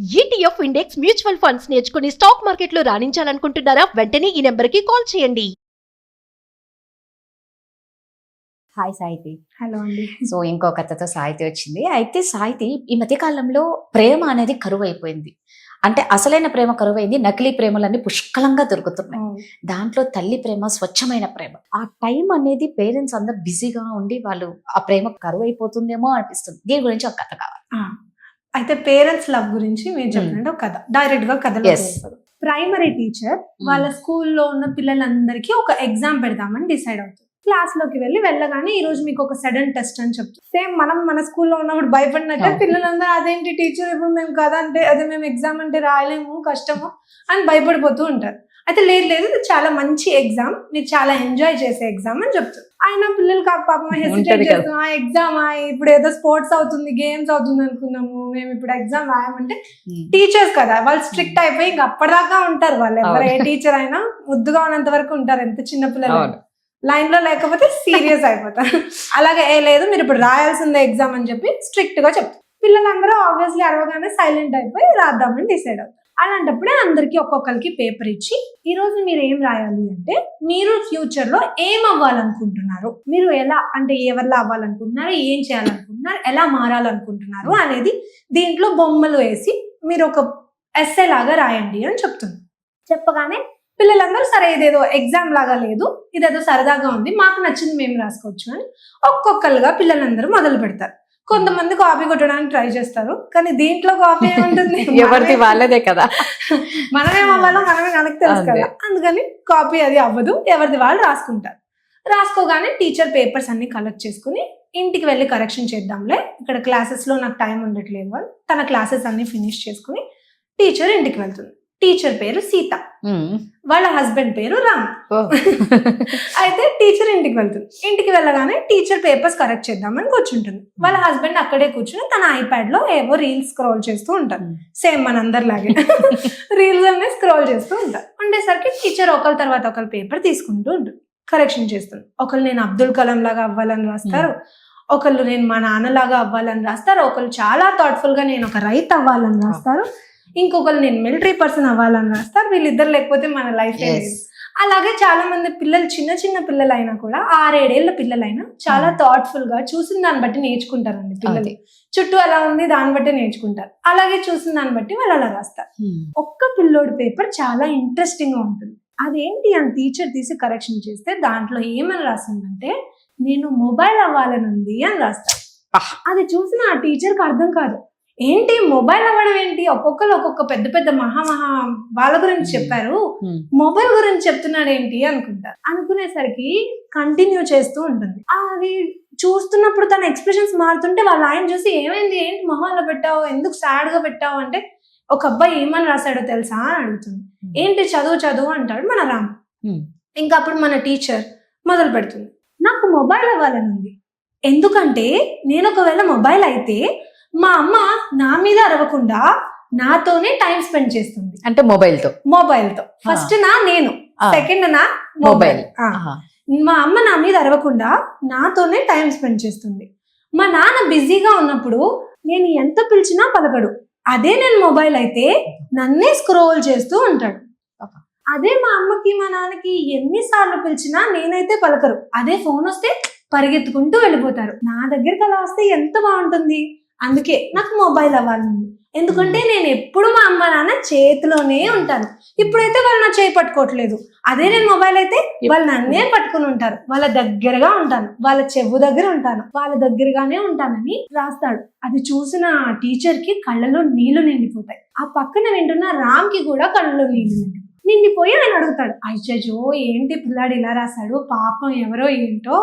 ETF index mutual funds నేర్చుకుని stock మార్కెట్లో రాణించాలనుకుంటున్నారా? వెంటనే ఈ నెంబర్కి కాల్ చేయండి. హాయ్ సాహితి. హలో అండి. సో ఇంకో కథతో సాహితి వచ్చింది. అయితే సాహితి, ఈ మధ్య కాలంలో ప్రేమ అనేది కరువు అయిపోయింది. అంటే అసలైన ప్రేమ కరువైంది, నకిలీ ప్రేమలన్నీ పుష్కలంగా దొరుకుతున్నాయి. దాంట్లో తల్లి ప్రేమ, స్వచ్ఛమైన ప్రేమ, ఆ టైం అనేది పేరెంట్స్ అందరు బిజీగా ఉండి వాళ్ళు ఆ ప్రేమ కరువు అయిపోతుందేమో అనిపిస్తుంది. దీని గురించి ఒక కథ కావాలి. అయితే పేరెంట్స్ లవ్ గురించి మీరు చెప్పినట్టు ఒక కథ డైరెక్ట్ గా కథలో ప్రైమరీ టీచర్ వాళ్ళ స్కూల్లో ఉన్న పిల్లలందరికీ ఒక ఎగ్జామ్ పెడదామని డిసైడ్ అవుతుంది. క్లాస్ లోకి వెళ్ళగానే ఈ రోజు మీకు ఒక సడన్ టెస్ట్ అని చెప్తారు. సేమ్ మనం మన స్కూల్లో ఉన్నప్పుడు భయపడినట్టే పిల్లలందరూ అదేంటి టీచర్ ఇప్పుడు మేము కదా అంటే అదే మేము ఎగ్జామ్ అంటే రాయలేము కష్టము అని భయపడిపోతూ ఉంటారు. అయితే లేదు ఇది చాలా మంచి ఎగ్జామ్, మీరు చాలా ఎంజాయ్ చేసే ఎగ్జామ్ అని చెప్తారు. ఆయన పిల్లలు పాపం హెసిటేట్ చేస్తాం, ఆ ఎగ్జామ్ ఇప్పుడు ఏదో స్పోర్ట్స్ అవుతుంది గేమ్స్ అవుతుంది అనుకున్నాము, మేము ఇప్పుడు ఎగ్జామ్ రాయమంటే టీచర్స్ కదా వాళ్ళు స్ట్రిక్ట్ అయిపోయి ఇంకా అప్పటిదాకా ఉంటారు. వాళ్ళు ఎవరు ఏ టీచర్ అయినా ముద్దుగా ఉన్నంత వరకు ఉంటారు, ఎంత చిన్న పిల్లలు లైన్ లో లేకపోతే సీరియస్ అయిపోతారు. అలాగే లేదు మీరు ఇప్పుడు రాయాల్సిందే ఎగ్జామ్ అని చెప్పి స్ట్రిక్ట్ గా చెప్తారు. పిల్లలందరూ ఆబ్వియస్లీ అరవగానే సైలెంట్ అయిపోయి రాద్దామని డిసైడ్ అవుతారు. అలాంటప్పుడే అందరికి ఒక్కొక్కరికి పేపర్ ఇచ్చి ఈ రోజు మీరు ఏం రాయాలి అంటే మీరు ఫ్యూచర్ లో ఏం అవ్వాలనుకుంటున్నారు, మీరు ఎలా అంటే ఎవరిలా అవ్వాలనుకుంటున్నారు, ఏం చేయాలనుకుంటున్నారు, ఎలా మారాలనుకుంటున్నారు అనేది దీంట్లో బొమ్మలు వేసి మీరు ఒక ఎస్సే లాగా రాయండి అని చెప్తుంది. చెప్పగానే పిల్లలందరూ సరే ఇదేదో ఎగ్జామ్ లాగా లేదు, ఇదేదో సరదాగా ఉంది, మాకు నచ్చింది మేము రాసుకోవచ్చు అని ఒక్కొక్కరుగా పిల్లలందరూ మొదలు పెడతారు. కొంతమంది కాపీ కొట్టడానికి ట్రై చేస్తారు, కానీ దీంట్లో కాపీ ఏముంటుంది, ఎవరిది వాళ్ళదే కదా, మనమేం అవ్వాలో మనమే మనకు తెలుసు కదా, అందుకని కాపీ అది అవ్వదు, ఎవరిది వాళ్ళు రాసుకుంటారు. రాసుకోగానే టీచర్ పేపర్స్ అన్ని కలెక్ట్ చేసుకుని ఇంటికి వెళ్ళి కరెక్షన్ చేద్దాంలే, ఇక్కడ క్లాసెస్ లో నాకు టైం ఉండట్లేదు అని తన క్లాసెస్ అన్ని ఫినిష్ చేసుకుని టీచర్ ఇంటికి వెళ్తుంది. టీచర్ పేరు సీత, వాళ్ళ హస్బెండ్ పేరు రామ్. అయితే టీచర్ ఇంటికి వెళ్తుంది. ఇంటికి వెళ్ళగానే టీచర్ పేపర్స్ కరెక్ట్ చేద్దామని కూర్చుంటుంది. వాళ్ళ హస్బెండ్ అక్కడే కూర్చుని తన ఐప్యాడ్ లో ఏవో రీల్స్ స్క్రోల్ చేస్తూ ఉంటారు. సేమ్ మనందరిలాగే రీల్స్ అనే స్క్రోల్ చేస్తూ ఉంటారు. ఉండేసరికి టీచర్ ఒకరి తర్వాత ఒకరి పేపర్ తీసుకుంటూ ఉంటుంది, కరెక్షన్ చేస్తుంది. ఒకళ్ళు నేను అబ్దుల్ కలాం లాగా అవ్వాలని రాస్తారు, ఒకళ్ళు నేను మా నాన్నలాగా అవ్వాలని రాస్తారు, ఒకళ్ళు చాలా థాట్ఫుల్ గా నేను ఒక రైతు అవ్వాలని రాస్తారు, ఇంకొకరు నేను మిలిటరీ పర్సన్ అవ్వాలని రాస్తారు. వీళ్ళిద్దరు లేకపోతే మన లైఫ్ లేదు. అలాగే చాలా మంది పిల్లలు చిన్న పిల్లలైనా కూడా 6-7 ఏళ్ల పిల్లలైనా చాలా థాట్ఫుల్ గా చూసిన దాన్ని బట్టి నేర్చుకుంటారండి. పిల్లలు చుట్టూ అలా ఉంది దాన్ని బట్టి నేర్చుకుంటారు. అలాగే చూసిన దాన్ని బట్టి వాళ్ళు అలా రాస్తారు. ఒక్క పిల్లోడి పేపర్ చాలా ఇంట్రెస్టింగ్ గా ఉంటుంది. అదేంటి అని టీచర్ తీసి కరెక్షన్ చేస్తే దాంట్లో ఏమని రాసిందంటే నేను మొబైల్ అవ్వాలని ఉంది అని రాస్తారు. అది చూసిన ఆ టీచర్కి అర్థం కాదు, ఏంటి మొబైల్ అవ్వడం ఏంటి, ఒక్కొక్కరు ఒక్కొక్క పెద్ద పెద్ద మహా వాళ్ళ గురించి చెప్పారు, మొబైల్ గురించి చెప్తున్నాడు ఏంటి అనుకుంటారు. అనుకునేసరికి కంటిన్యూ చేస్తూ ఉంటుంది. అది చూస్తున్నప్పుడు తన ఎక్స్ప్రెషన్స్ మారుతుంటే వాళ్ళ ఆయన చూసి ఏమైంది, ఏంటి మొహంలో పెట్టావు, ఎందుకు సాడ్ గా పెట్టావు అంటే ఒక అబ్బాయి ఏమని రాశాడో తెలుసా అని అడుగుతుంది. ఏంటి చదువు అంటాడు మన రామ్. ఇంకా అప్పుడు మన టీచర్ మొదలు పెడుతుంది, నాకు మొబైల్ అవ్వాలని ఉంది, ఎందుకంటే నేను ఒకవేళ మొబైల్ అయితే మా అమ్మ నా మీద అరవకుండా నాతోనే టైం స్పెండ్ చేస్తుంది. అంటే మొబైల్ తో ఫస్ట్ నేను, సెకండ్ నా మొబైల్. మా అమ్మ నా మీద అరవకుండా నాతోనే టైం స్పెండ్ చేస్తుంది. మా నాన్న బిజీగా ఉన్నప్పుడు నేను ఎంత పిలిచినా పలకడు, అదే నేను మొబైల్ అయితే నన్నే స్క్రోల్ చేస్తూ ఉంటాడు. అదే మా అమ్మకి మా నాన్నకి ఎన్నిసార్లు పిలిచినా నేనైతే పలకరు, అదే ఫోన్ వస్తే పరిగెత్తుకుంటూ వెళ్ళిపోతారు. నా దగ్గరికి అలా వస్తే ఎంత బాగుంటుంది. అందుకే నాకు మొబైల్ అవ్వాలని, ఎందుకంటే నేను ఎప్పుడు మా అమ్మ నాన్న చేతిలోనే ఉంటాను. ఇప్పుడైతే వాళ్ళు నా చేయి పట్టుకోవట్లేదు, అదే నేను మొబైల్ అయితే వాళ్ళు నన్నే పట్టుకుని ఉంటారు, వాళ్ళ దగ్గరగా ఉంటాను, వాళ్ళ చెవు దగ్గర ఉంటాను, వాళ్ళ దగ్గరగానే ఉంటానని రాస్తాడు. అది చూసిన టీచర్ కి కళ్ళలో నీళ్లు నిండిపోతాయి. ఆ పక్కన వింటున్న రామ్ కి కూడా కళ్ళలో నీళ్లు నిండిపోయి ఆయన అడుగుతాడు, అయ్యో ఏంటి పిల్లాడు ఇలా రాశాడు, పాపం ఎవరో ఏంటో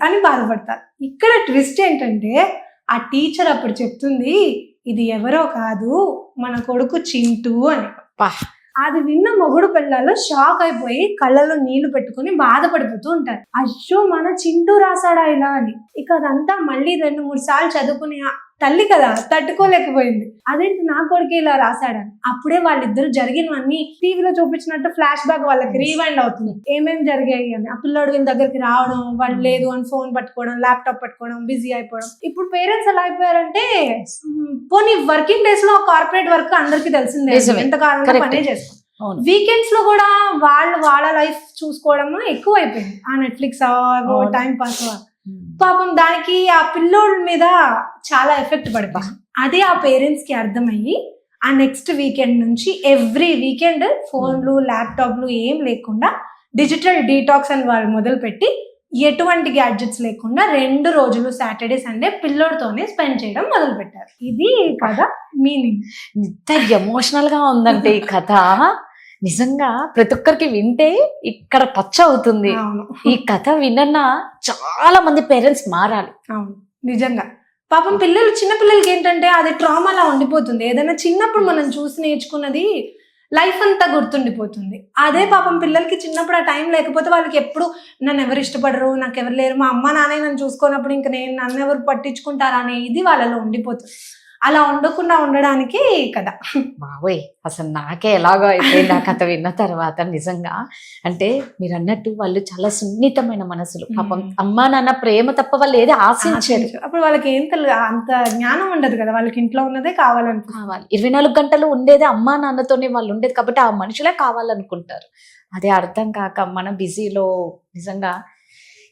అని బాధపడతారు. ఇక్కడ ట్విస్ట్ ఏంటంటే ఆ టీచర్ అప్పుడు చెప్తుంది, ఇది ఎవరో కాదు మన కొడుకు చింటూ అని. అది విన్న మొగుడు పిల్లలు షాక్ అయిపోయి కళ్ళలో నీళ్లు పెట్టుకుని బాధపడిపోతూ ఉంటారు. అయ్యో మన చింటూ రాసాడా ఇలా అని. ఇక అదంతా మళ్ళీ 2-3 సార్లు చదువుకుని తల్లి కదా తట్టుకోలేకపోయింది. అదేంటి నా కొడుకు ఇలా రాశాడని. అప్పుడే వాళ్ళిద్దరు జరిగినవన్నీ టీవీలో చూపించినట్టు ఫ్లాష్ బ్యాక్ వాళ్ళకి రీవైండ్ అవుతుంది, ఏమేమి జరిగాయి అని. ఆ పిల్లోడు వీళ్ళ దగ్గరికి రావడం, వాళ్ళు లేదు అని ఫోన్ పట్టుకోవడం, ల్యాప్టాప్ పట్టుకోవడం, బిజీ అయిపోవడం. ఇప్పుడు పేరెంట్స్ ఎలా అయిపోయారంటే పోనీ వర్కింగ్ డేస్ లో కార్పొరేట్ వర్క్ అందరికి తెలిసిందే, నిజమే. ఎంత కాలంలో Correct. పనే చేస్తాం. అవును. వీకెండ్స్ లో కూడా వాళ్ళ లైఫ్ చూసుకోవడం ఎక్కువ అయిపోయింది. ఆ నెట్ఫ్లిక్స్ అవును. టైం పాస్ పాపం దానికి ఆ పిల్లోడి మీద చాలా ఎఫెక్ట్ పడిపోయింది. అదే ఆ పేరెంట్స్ కి అర్థమయ్యి ఆ నెక్స్ట్ వీకెండ్ నుంచి ఎవ్రీ వీకెండ్ ఫోన్లు ల్యాప్టాప్లు ఏం లేకుండా డిజిటల్ డీటాక్స్ అని వాళ్ళు మొదలుపెట్టి ఎటువంటి గ్యాడ్జెట్స్ లేకుండా 2 రోజులు సాటర్డే సండే పిల్లోడితోనే స్పెండ్ చేయడం మొదలు పెట్టారు. ఇది కథ మీనింగ్. ఇంత ఎమోషనల్ గా ఉందంటే ఈ కథ నిజంగా ప్రతి ఒక్కరికి వింటే ఇక్కడ టచ్ అవుతుంది. అవును ఈ కథ వినన్నా చాలా మంది పేరెంట్స్ మారాలి. అవును నిజంగా. పాపం పిల్లలు, చిన్న పిల్లలకి ఏంటంటే అది ట్రామాలా ఉండిపోతుంది. ఏదైనా చిన్నప్పుడు మనం చూసి నేర్చుకున్నది లైఫ్ అంతా గుర్తుండిపోతుంది. అదే పాపం పిల్లలకి చిన్నప్పుడు ఆ టైం లేకపోతే వాళ్ళకి ఎప్పుడు నన్ను ఎవరు ఇష్టపడరు, నాకు ఎవరు లేరు, మా అమ్మ నాన్న నన్ను చూసుకున్నప్పుడు ఇంకా నన్ను ఎవరు పట్టించుకుంటారా అనే ఇది వాళ్ళలో ఉండిపోతుంది. అలా ఉండకుండా ఉండడానికి కదా. బావోయ్ అసలు నాకే ఎలాగో అయిపోయింది ఆ కథ విన్న తర్వాత. నిజంగా అంటే మీరు అన్నట్టు వాళ్ళు చాలా సున్నితమైన మనసులు. పాపం అమ్మా నాన్న ప్రేమ తప్ప వాళ్ళు ఏది ఆశించారు. అప్పుడు వాళ్ళకి ఏం అంత జ్ఞానం ఉండదు కదా, వాళ్ళకి ఇంట్లో ఉన్నదే కావాలనుకుంటారు. కావాలి 24 గంటలు ఉండేదే అమ్మా నాన్నతోనే వాళ్ళు ఉండేది కాబట్టి ఆ మనుషులే కావాలనుకుంటారు. అదే అర్థం కాక మన బిజీలో నిజంగా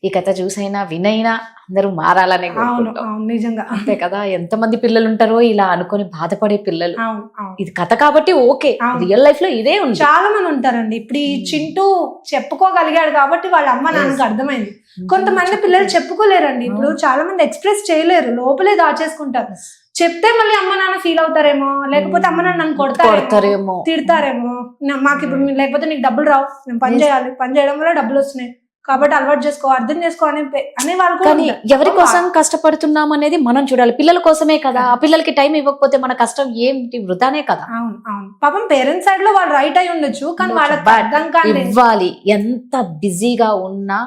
ఈ కథ చూసైనా వినైనా అందరూ మారాలనే అవును కోరుకుంటాం. అవును నిజంగా. అంతే కదా, ఎంతమంది పిల్లలు ఉంటారో ఇలా అనుకొని బాధపడే పిల్లలు. అవును అవును ఇది కథ కాబట్టి ఓకే, అవును. రియల్ లైఫ్ లో ఇదే ఉంది. చాలా మంది ఉంటారండి. ఇప్పుడు ఈ చింటూ చెప్పుకోగలిగాడు కాబట్టి వాళ్ళ అమ్మ నాన్నకి అర్థమైంది. కొంతమంది పిల్లలు చెప్పుకోలేరండి. ఇప్పుడు చాలా మంది ఎక్స్ప్రెస్ చేయలేరు, లోపలే దాచేసుకుంటారు. చెప్తే మళ్ళీ అమ్మ నాన్న ఫీల్ అవుతారేమో, లేకపోతే అమ్మ నాన్న నన్ను కొడతారేమో, తిడతారేమో, మాకు ఇప్పుడు లేకపోతే నీకు డబ్బులు రావు, నేను పని చేయాలి, పని చేయడం వల్ల డబ్బులు వస్తున్నాయి కాబట్టి అలవాటు చేసుకో, అర్థం చేసుకో అనే వాళ్ళు కూడా కానీ ఉంటారు. ఎవరి కోసం కష్టపడుతున్నాం అనేది మనం చూడాలి. పిల్లల కోసమే కదా. ఆ పిల్లలకి టైం ఇవ్వకపోతే మన కష్టం ఏంటి, వృధానే కదా. అవును అవును. పాపం పేరెంట్స్ సైడ్ లో వాళ్ళు రైట్ అయి ఉండొచ్చు, కానీ వాళ్ళకి But అర్థం కాలేదు. ఇవ్వాలి. ఎంత బిజీగా ఉన్నా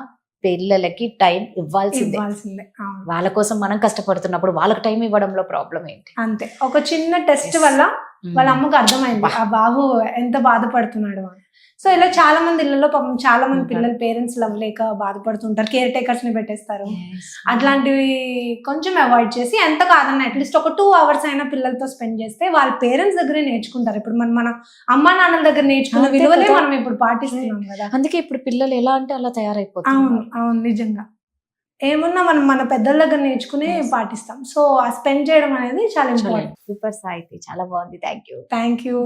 పిల్లలకి టైం ఇవ్వాల్సిందే. ఇవ్వాల్సిందే. అవును వాళ్ళ కోసం మనం కష్టపడుతున్నప్పుడు వాళ్ళకి టైం ఇవ్వడంలో ప్రాబ్లం ఏంటి? అంతే. ఒక చిన్న టెస్ట్ వల్ల వాళ్ళ అమ్మకు అర్థమైంది ఆ బాబు ఎంత బాధపడుతున్నాడు అని. సో ఇలా చాలా మంది ఇళ్లలో పాపం చాలా మంది పిల్లలు పేరెంట్స్ లవ్ లేక బాధపడుతుంటారు, కేర్ టేకర్స్ ని పెట్టేస్తారు. అట్లాంటివి కొంచెం అవాయిడ్ చేసి ఎంత కాదన్నా అట్లీస్ట్ ఒక 2 hours అయినా పిల్లలతో స్పెండ్ చేస్తే వాళ్ళ పేరెంట్స్ దగ్గరే నేర్చుకుంటారు. ఇప్పుడు మన అమ్మా నాన్నల దగ్గర నేర్చుకున్న అంతే విలువలే కదా. మనం ఇప్పుడు పాటిస్తున్నాం కదా. అందుకే ఇప్పుడు పిల్లలు ఎలా అంటే అలా తయారైపోతారు. అవును అవును నిజంగా. ఏమున్నా మనం మన పెద్దల దగ్గర నేర్చుకునే పాటిస్తాం. సో ఆ స్పెండ్ చేయడం అనేది చాలా ఇంపార్టెంట్. సూపర్ సాయితి, చాలా బాగుంది. Thank you. Thank you.